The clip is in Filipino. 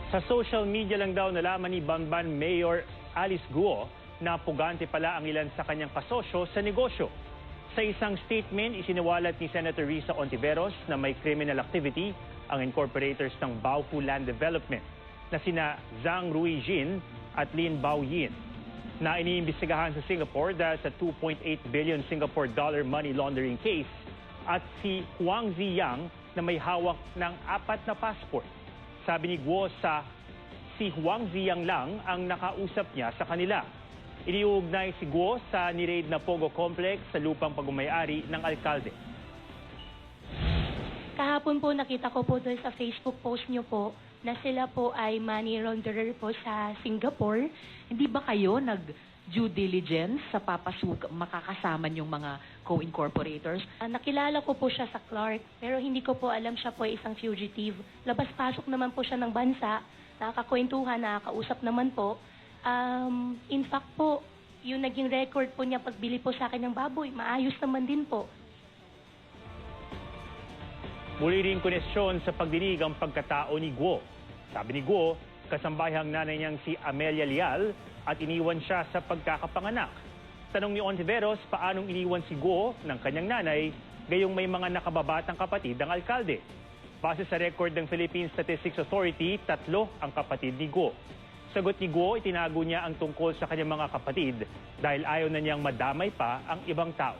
Sa social media lang daw nalaman ni Bamban Mayor Alice Guo na pugante pala ang ilan sa kanyang kasosyo sa negosyo. Sa isang statement, isiniwalat ni Senator Risa Hontiveros na may criminal activity ang incorporators ng Baofu Land Development na sina Zhang Ruijin at Lin Baoyin na iniimbestigahan sa Singapore dahil sa 2.8 billion Singapore dollar money laundering case at si Huang Ziyang na may hawak ng 4 na passport. Sabi ni Guo si Huang Ziyang lang ang nakausap niya sa kanila. Iniugnay si Guo sa ni-raid na Pogo Complex sa lupang pagmamayari ng alkalde. Kahapon po nakita ko po doon sa Facebook post niyo po na sila po ay money launderer po sa Singapore. Hindi ba kayo nag-due diligence sa makakasama yung mga co-incorporators? Nakilala ko po siya sa Clark, pero hindi ko po alam siya po ay isang fugitive. Labas-pasok naman po siya ng bansa, nakakakwentuhan, nakakausap naman po. In fact po, yung naging record po niya pagbili po sa akin ng baboy, maayos naman din po. Muli rin konesyon sa pagdinig ang pagkatao ni Guo. Sabi ni Guo, kasambayang nanay niyang si Amelia Leal at iniwan siya sa pagkakapanganak. Tanong ni Hontiveros, paanong iniwan si Guo ng kanyang nanay gayong may mga nakababatang kapatid ng alkalde. Base sa record ng Philippine Statistics Authority, 3 ang kapatid ni Guo. Sagot ni Guo, itinago niya ang tungkol sa kanyang mga kapatid dahil ayaw na niyang madamay pa ang ibang tao.